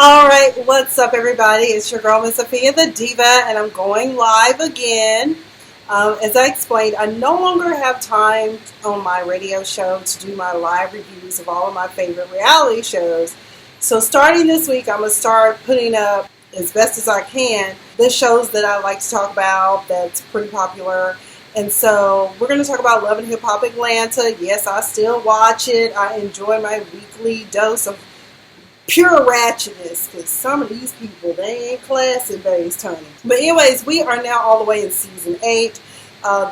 All right, what's up, everybody? It's your girl, Miss Sophia the Diva, and I'm going live again. As I explained, I no longer have time on my radio show to do my live reviews of all of my favorite reality shows. So starting this week, I'm going to start putting up, as best as I can, the shows that I like to talk about that's pretty popular. And so we're going to talk about Love and Hip Hop Atlanta. Yes, I still watch it. I enjoy my weekly dose of pure ratchetness, because some of these people, they ain't classy based, honey. But anyways, we are now all the way in season 8.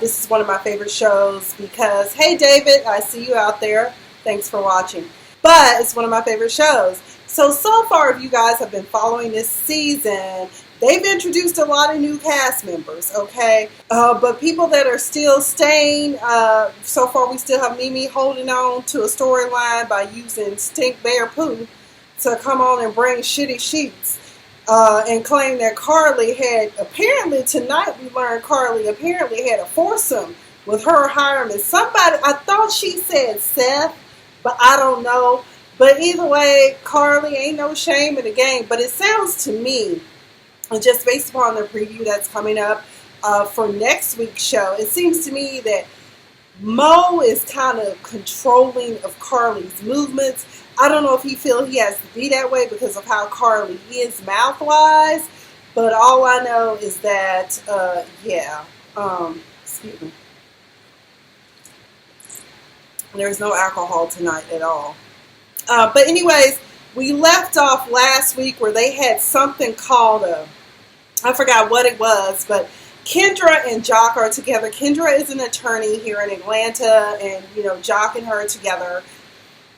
This is one of my favorite shows because, hey David, I see you out there. Thanks for watching. But it's one of my favorite shows. So far, if you guys have been following this season, they've introduced a lot of new cast members, okay? But people that are still staying, so far we still have Mimi holding on to a storyline by using Stink Bear Pooh to come on and bring shitty sheets and claim that Karlie had, apparently tonight we learned Karlie apparently had a foursome with her hiring somebody. I thought she said Seth, but I don't know. But either way, Karlie ain't no shame in the game. But it sounds to me, just based upon the preview that's coming up for next week's show, it seems to me that Mo is kind of controlling of Karlie's movements. I don't know if he feels he has to be that way because of how Karlie is mouth-wise, but all I know is that, excuse me. There's no alcohol tonight at all. But anyways, we left off last week where they had something called I forgot what it was, but Kendra and Jock are together. Kendra is an attorney here in Atlanta, and, Jock and her together.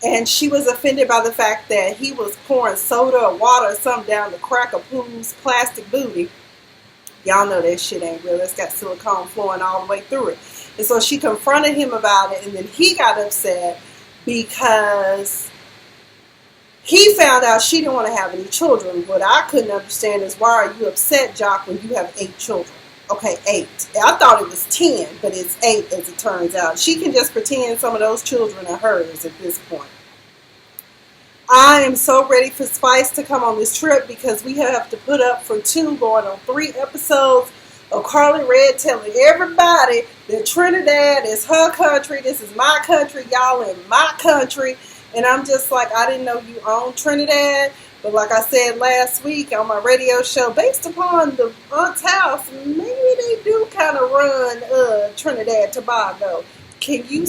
And she was offended by the fact that he was pouring soda or water or something down the crack of Pooh's plastic booty. Y'all know that shit ain't real. It's got silicone flowing all the way through it. And so she confronted him about it, and then he got upset because he found out she didn't want to have any children. What I couldn't understand is, why are you upset, Jock, when you have 8 children? Okay, 8. I thought it was 10, but it's 8 as it turns out. She can just pretend some of those children are hers at this point. I am so ready for Spice to come on this trip because we have to put up for 2 going on 3 episodes of Karlie Redd telling everybody that Trinidad is her country. This is my country. Y'all in my country. And I'm just like, I didn't know you owned Trinidad. But like I said last week on my radio show, based upon the aunt's house, maybe they do kind of run Trinidad Tobago. Can you...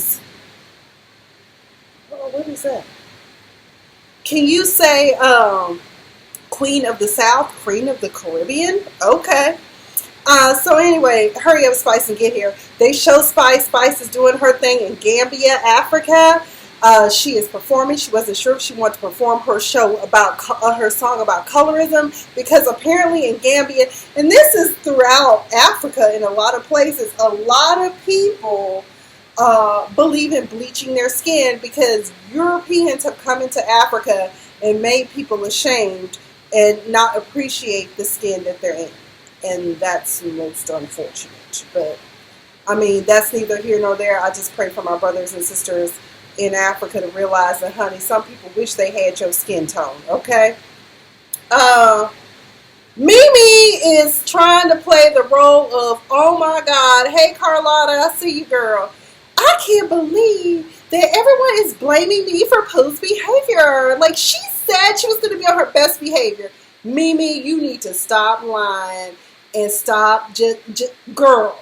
Oh, what is that? Can you say Queen of the South, Queen of the Caribbean? Okay. So anyway, hurry up, Spice, and get here. They show Spice. Spice is doing her thing in Gambia, Africa. She is performing. She wasn't sure if she wanted to perform her show about her song about colorism, because apparently in Gambia, and this is throughout Africa in a lot of places, a lot of people believe in bleaching their skin because Europeans have come into Africa and made people ashamed and not appreciate the skin that they're in. And that's most unfortunate. But, I mean, that's neither here nor there. I just pray for my brothers and sisters in Africa to realize that, honey, some people wish they had your skin tone, okay? Mimi is trying to play the role of, oh my God, hey Carlotta, I see you, girl. I can't believe that everyone is blaming me for Pooh's behavior. Like, she said she was going to be on her best behavior. Mimi, you need to stop lying and stop girl.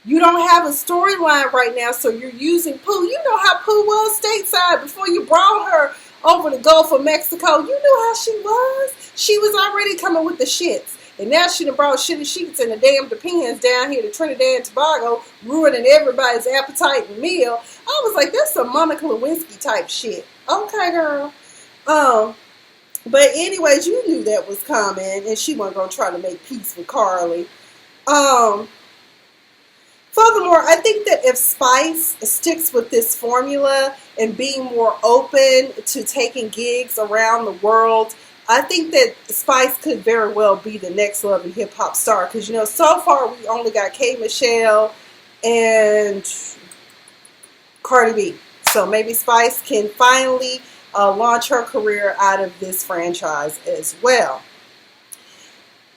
You don't have a storyline right now, so you're using Pooh. You know how Pooh was stateside before you brought her over the Gulf of Mexico. You knew how she was. She was already coming with the shits. And now she done brought shitty sheets and the damn Depends down here to Trinidad and Tobago, ruining everybody's appetite and meal. I was like, that's some Monica Lewinsky type shit. Okay, girl. But anyways, you knew that was coming, and she wasn't going to try to make peace with Karlie. Furthermore, I think that if Spice sticks with this formula and being more open to taking gigs around the world, I think that Spice could very well be the next Love and Hip Hop star. Because, so far we only got K. Michelle and Cardi B. So maybe Spice can finally launch her career out of this franchise as well.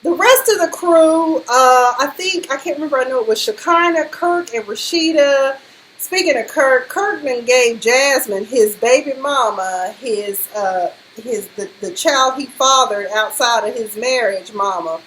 The rest of the crew, I can't remember, I know it was Shekinah, Kirk, and Rasheeda. Speaking of Kirk, then gave Jasmine, his baby mama, the child he fathered outside of his marriage mama,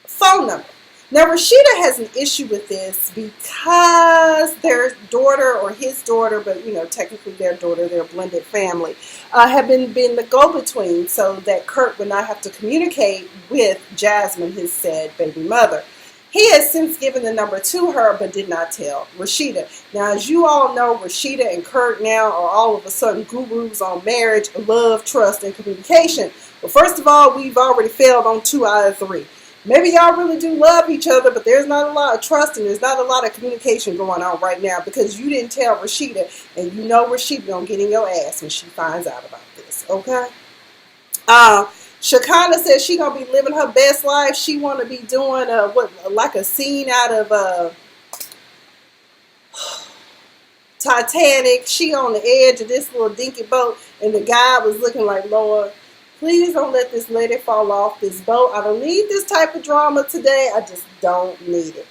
phone number. Now, Rasheeda has an issue with this because their daughter, or his daughter, but technically their daughter, they're a blended family, have been the go-between so that Kirk would not have to communicate with Jasmine, his said baby mother. He has since given the number to her, but did not tell Rasheeda. Now, as you all know, Rasheeda and Kirk now are all of a sudden gurus on marriage, love, trust, and communication. But first of all, we've already failed on 2 out of 3. Maybe y'all really do love each other, but there's not a lot of trust and there's not a lot of communication going on right now because you didn't tell Rasheeda, and you know Rasheeda gonna get in your ass when she finds out about this, okay? Shekinah says she gonna be living her best life. She want to be doing like a scene out of Titanic. She on the edge of this little dinky boat, and the guy was looking like, Lord, please don't let this lady fall off this boat. I don't need this type of drama today. I just don't need it.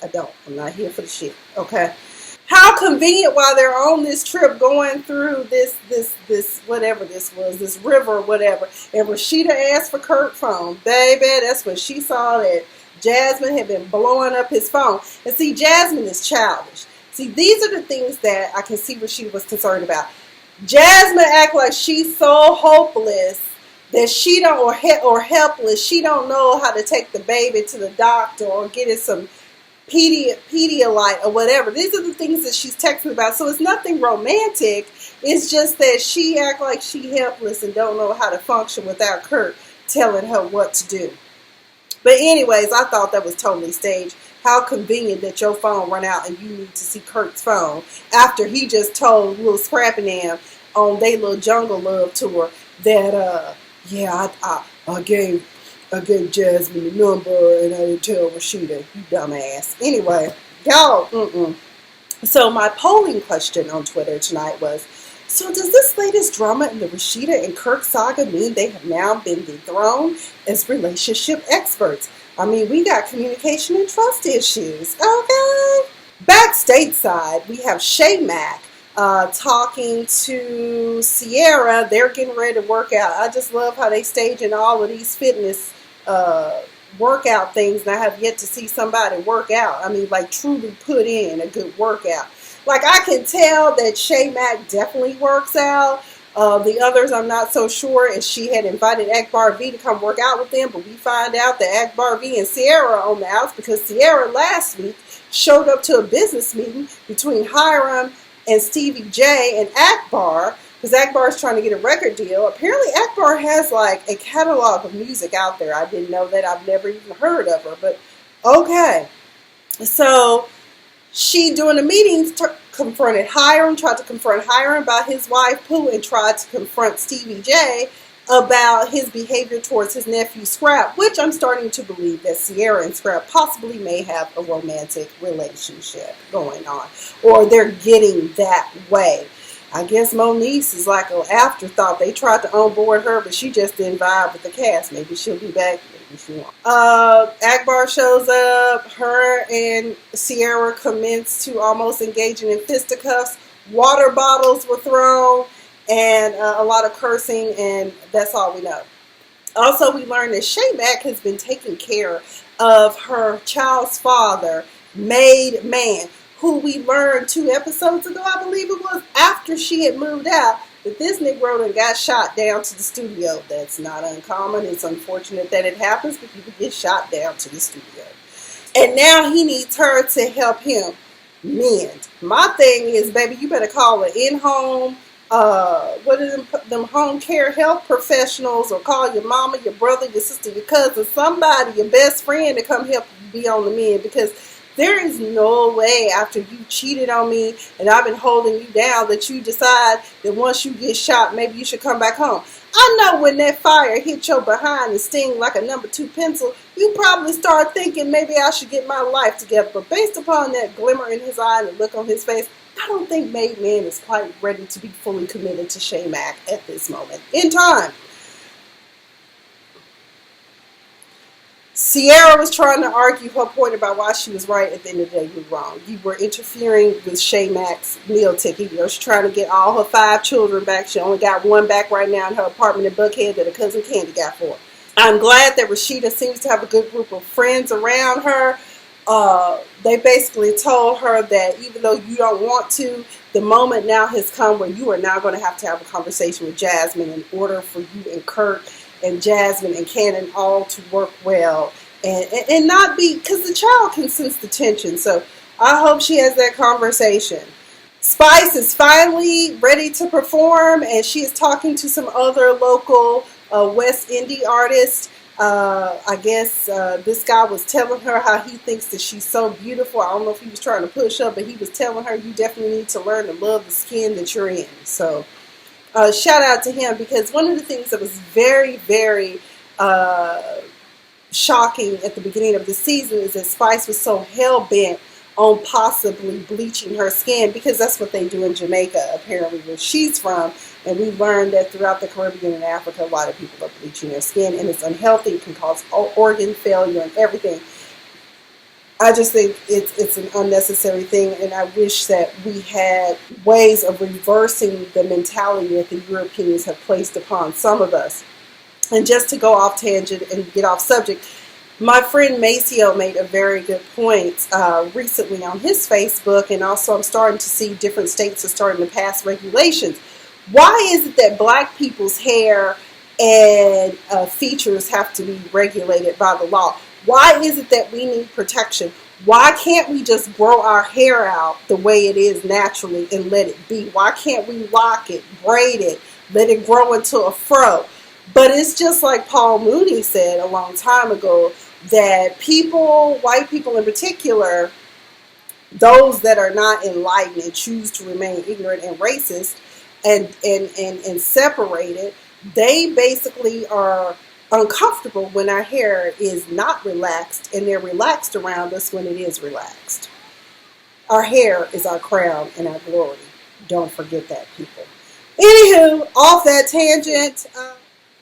I don't. I'm not here for the shit. Okay. How convenient while they're on this trip going through this whatever this was, this river or whatever. And Rasheeda asked for Kirk's phone. Baby, that's when she saw that Jasmine had been blowing up his phone. And see, Jasmine is childish. See, these are the things that I can see Rasheeda was concerned about. Jasmine act like she's so hopeless that she don't, or helpless, she don't know how to take the baby to the doctor or get it some Pedialyte or whatever. These are the things that she's texting about. So it's nothing romantic. It's just that she act like she helpless and don't know how to function without Kirk telling her what to do. But anyways, I thought that was totally staged. How convenient that your phone run out and you need to see Kirk's phone after he just told little Scrappy Nam on their little jungle love tour that I gave Jasmine the number and I didn't tell Rasheeda, you dumbass. Anyway, y'all, So my polling question on Twitter tonight was, so does this latest drama in the Rasheeda and Kirk saga mean they have now been dethroned as relationship experts? I mean, we got communication and trust issues, okay? Back stateside, we have Shay Mack talking to Sierra. They're getting ready to work out. I just love how they staging all of these fitness workout things, and I have yet to see somebody work out. I mean, like truly put in a good workout. Like, I can tell that Shay Mack definitely works out. The others, I'm not so sure, and she had invited Akbar V to come work out with them, but we find out that Akbar V and Sierra are on the outs because Sierra last week showed up to a business meeting between Hiram and Stevie J and Akbar, because Akbar is trying to get a record deal. Apparently Akbar has like a catalog of music out there. I didn't know that. I've never even heard of her, but okay. So she, during the meetings, tried to confront Hiram about his wife, Pooh, and tried to confront Stevie J about his behavior towards his nephew, Scrap, which I'm starting to believe that Sierra and Scrap possibly may have a romantic relationship going on, or they're getting that way. I guess Moniece is like an afterthought. They tried to onboard her, but she just didn't vibe with the cast. Maybe she'll be back. Maybe she won't. Akbar shows up. Her and Sierra commence to almost engaging in fisticuffs. Water bottles were thrown, and a lot of cursing, and that's all we know. Also, we learned that Shay Mack has been taking care of her child's father, Made Man, who we learned 2 episodes ago, I believe it was, after she had moved out, that this Negro done got shot down to the studio. That's not uncommon. It's unfortunate that it happens, but people get shot down to the studio. And now he needs her to help him mend. My thing is, baby, you better call an in-home, what are them home care health professionals, or call your mama, your brother, your sister, your cousin, somebody, your best friend to come help you be on the mend, because there is no way after you cheated on me and I've been holding you down that you decide that once you get shot, maybe you should come back home. I know when that fire hit your behind and sting like a number 2 pencil, you probably start thinking maybe I should get my life together. But based upon that glimmer in his eye and the look on his face, I don't think Made Man is quite ready to be fully committed to Shay Mack at this moment in time. Sierra was trying to argue her point about why she was right. At the end of the day, you were wrong. You were interfering with Shay Mack's meal ticket. She's trying to get all her 5 children back. She only got 1 back right now in her apartment in Buckhead that her cousin Candy got for her. I'm glad that Rasheeda seems to have a good group of friends around her. They basically told her that even though you don't want to, the moment now has come where you are now going to have a conversation with Jasmine in order for you and Kirk and Jasmine and Cannon all to work well and not be, because the child can sense the tension. So I hope she has that conversation. Spice is finally ready to perform, and she is talking to some other local West Indie artists. I guess this guy was telling her how he thinks that she's so beautiful. I don't know if he was trying to push her, but he was telling her you definitely need to learn to love the skin that you're in. So shout out to him, because one of the things that was very, very shocking at the beginning of the season is that Spice was so hell-bent on possibly bleaching her skin, because that's what they do in Jamaica, apparently, where she's from. And we learned that throughout the Caribbean and Africa, a lot of people are bleaching their skin, and it's unhealthy. It can cause organ failure and everything. I just think it's an unnecessary thing, and I wish that we had ways of reversing the mentality that the Europeans have placed upon some of us. And just to go off tangent and get off subject, my friend Maceo made a very good point recently on his Facebook, and also I'm starting to see different states are starting to pass regulations. Why is it that black people's hair and features have to be regulated by the law? Why is it that we need protection? Why can't we just grow our hair out the way it is naturally and let it be? Why can't we lock it, braid it, let it grow into a fro? But it's just like Paul Mooney said a long time ago, that people, white people in particular, those that are not enlightened and choose to remain ignorant and racist and separated, they basically are uncomfortable when our hair is not relaxed, and they're relaxed around us when it is relaxed. Our hair is our crown and our glory. Don't forget that, people. Anywho, off that tangent.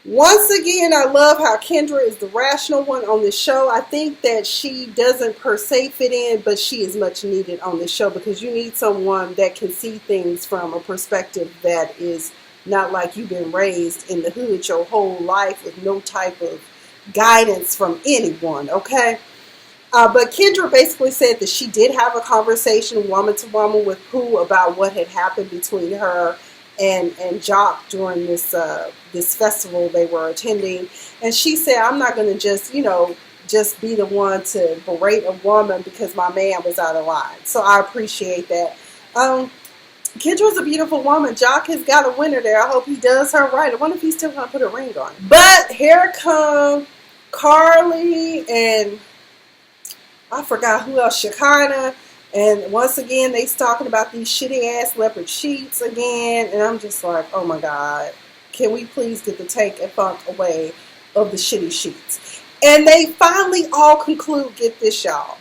Once again, I love how Kendra is the rational one on this show. I think that she doesn't per se fit in, but she is much needed on this show, because you need someone that can see things from a perspective that is not like you've been raised in the hood your whole life with no type of guidance from anyone, okay? But Kendra basically said that she did have a conversation woman to woman with Pooh about what had happened between her and Jock during this festival they were attending. And she said, I'm not going to just be the one to berate a woman because my man was out of line. So I appreciate that. Kendra's a beautiful woman. Jock has got a winner there. I hope he does her right. I wonder if he's still going to put a ring on. But here come Karlie and I forgot who else, Shekinah. And once again, they's talking about these shitty ass leopard sheets again. And I'm just like, oh my God, can we please get the take and funk away of the shitty sheets? And they finally all conclude, get this, y'all.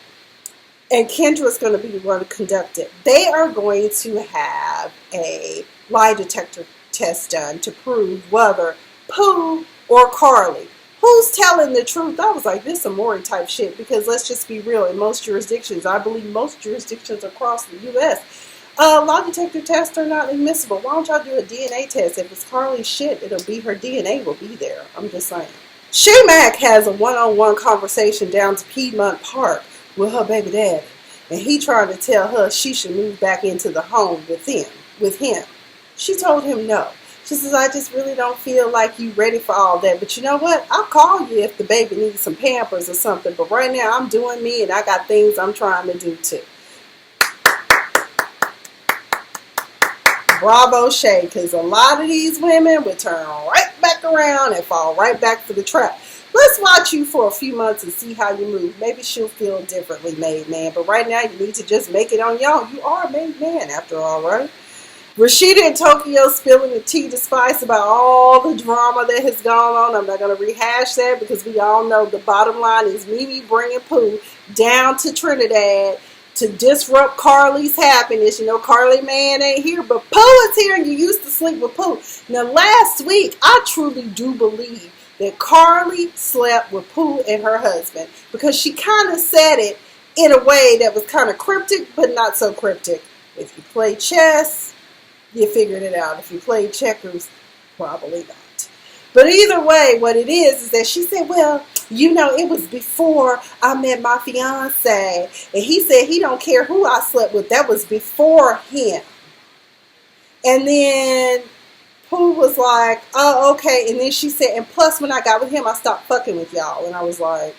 And Kendra's going to be the one to conduct it. They are going to have a lie detector test done to prove whether Pooh or Karlie, who's telling the truth. I was like, this is some Maury type shit, because let's just be real. In most jurisdictions, I believe most jurisdictions across the U.S., lie detector tests are not admissible. Why don't y'all do a DNA test? If it's Karlie's shit, it'll be her DNA will be there. I'm just saying. Shay Mack has a one-on-one conversation down to Piedmont Park with her baby daddy, and he tried to tell her she should move back into the home with him. She told him no. She says, I just really don't feel like you ready for all that. But you know what? I'll call you if the baby needs some Pampers or something. But right now, I'm doing me, and I got things I'm trying to do too. Bravo, Shay, because a lot of these women would turn right back around and fall right back for the trap. Let's watch you for a few months and see how you move. Maybe she'll feel differently, made man. But right now, you need to just make it on your own. You are a made man, after all, right? Rasheeda and Tokyo spilling the tea to Spice about all the drama that has gone on. I'm not going to rehash that, because we all know the bottom line is Mimi bringing Pooh down to Trinidad to disrupt Karlie's happiness. You know, Karlie man ain't here, but Pooh is here, and you used to sleep with Pooh. Now, last week, I truly do believe that Karlie slept with Pooh and her husband, because she kind of said it in a way that was kind of cryptic, but not so cryptic. If you play chess, you figured it out. If you played checkers, probably not. But either way, what it is that she said, well, you know, it was before I met my fiance. And he said he don't care who I slept with. That was before him. And then Pooh was like, oh, okay. And then she said, and plus when I got with him, I stopped fucking with y'all. And I was like,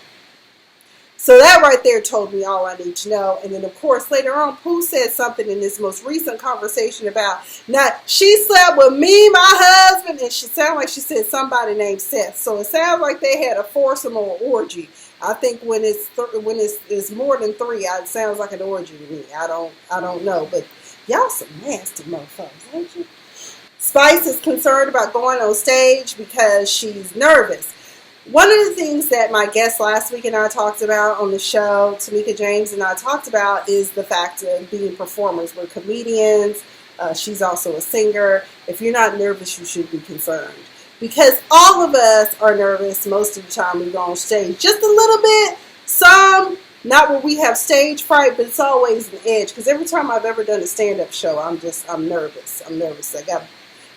so that right there told me all I need to know. And then, of course, later on, Pooh said something in this most recent conversation about, now, she slept with me, my husband, and she sounded like she said somebody named Seth. So it sounds like they had a foursome or orgy. I think when it's more than three, it sounds like an orgy to me. I don't know, but y'all some nasty motherfuckers, ain't you? Spice is concerned about going on stage because she's nervous. One of the things that my guest last week and I talked about on the show, Tamika James and I talked about, is the fact of being performers. We're comedians. She's also a singer. If you're not nervous, you should be concerned. Because all of us are nervous most of the time we go on stage. Just a little bit. Some, not where we have stage fright, but it's always an edge. Because every time I've ever done a stand-up show, I'm nervous. I'm nervous. I got,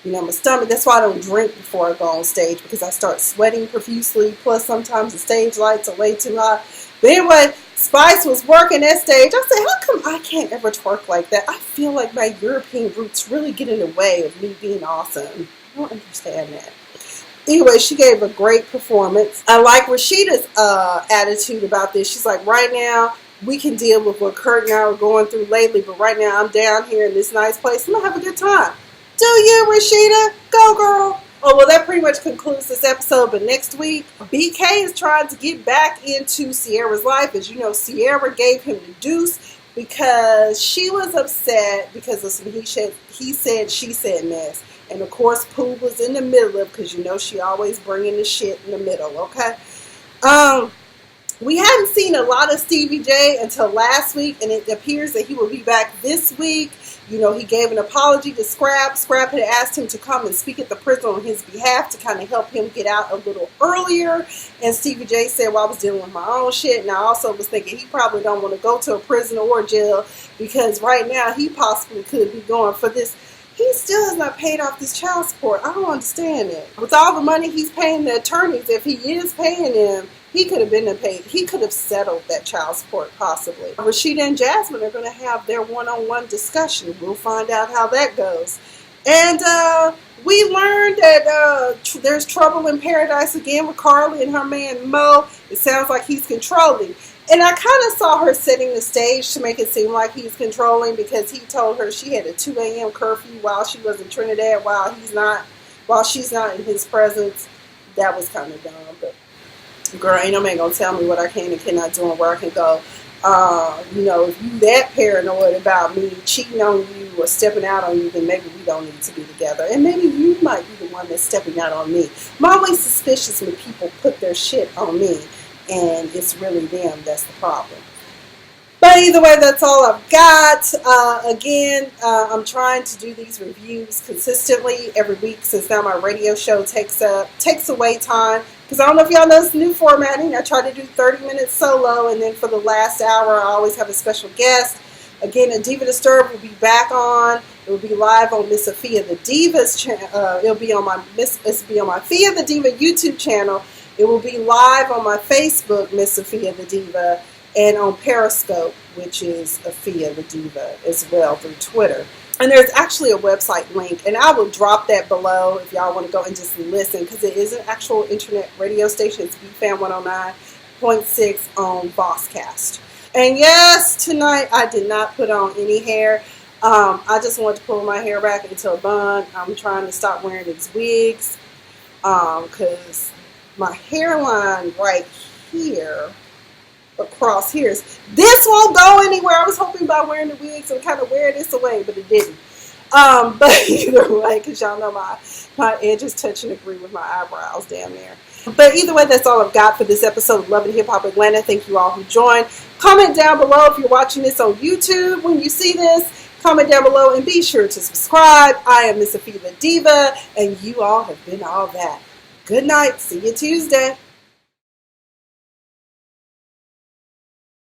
my stomach. That's why I don't drink before I go on stage, because I start sweating profusely. Plus, sometimes the stage lights are way too hot. But anyway, Spice was working that stage. I said, how come I can't ever twerk like that? I feel like my European roots really get in the way of me being awesome. I don't understand that. Anyway, she gave a great performance. I like Rasheeda's attitude about this. She's like, right now, we can deal with what Kirk and I are going through lately, but right now I'm down here in this nice place. I'm going to have a good time. Do you, Rasheeda? Go, girl. Oh, well, that pretty much concludes this episode. But next week, BK is trying to get back into Sierra's life. As you know, Sierra gave him the deuce because she was upset because of some he said, she said mess. And, of course, Pooh was in the middle of it, because you know she always bringing the shit in the middle, okay? We hadn't seen a lot of Stevie J until last week, and it appears that he will be back this week. You know, he gave an apology to Scrap. Scrap had asked him to come and speak at the prison on his behalf to kind of help him get out a little earlier. And Stevie J said, well, I was dealing with my own shit. And I also was thinking he probably don't want to go to a prison or jail, because right now he possibly could be going for this. He still has not paid off this child support. I don't understand it. With all the money he's paying the attorneys, if he is paying them, he could have been paid. He could have settled that child support possibly. Rasheeda and Jasmine are going to have their one-on-one discussion. We'll find out how that goes. And we learned that there's trouble in paradise again with Karlie and her man Mo. It sounds like he's controlling. And I kind of saw her setting the stage to make it seem like he's controlling, because he told her she had a 2 a.m. curfew while she was in Trinidad, while she's not in his presence. That was kind of dumb, but girl, ain't no man gonna tell me what I can and cannot do and where I can go. If you that paranoid about me cheating on you or stepping out on you, then maybe we don't need to be together. And maybe you might be the one that's stepping out on me. I'm always suspicious when people put their shit on me, and it's really them that's the problem. But either way, that's all I've got. I'm trying to do these reviews consistently every week, since now my radio show takes away time. Because I don't know if y'all know this new formatting. I try to do 30 minutes solo, and then for the last hour, I always have a special guest. Again, A Diva Disturbed will be back on. It will be live on Miss Sophia the Diva's channel. It'll be on my Fia the Diva YouTube channel. It will be live on my Facebook, Miss Sophia the Diva, and on Periscope, which is Fia the Diva, as well through Twitter. And there's actually a website link, and I will drop that below if y'all want to go and just listen, because it is an actual internet radio station. It's BFAM 109.6 on Bosscast. And yes, tonight I did not put on any hair. I just wanted to pull my hair back into a bun. I'm trying to stop wearing these wigs, because my hairline right here, across here, this won't go anywhere. I was hoping by wearing the wigs and kind of wear this away, but it didn't. But either way, because y'all know my edges touch and agree with my eyebrows down there. But either way, that's all I've got for this episode of Love and Hip Hop Atlanta. Thank you all who joined. Comment down below if you're watching this on YouTube. When you see this, comment down below and be sure to subscribe. I am Miss Sophia the Diva, and you all have been all that. Good night. See you Tuesday.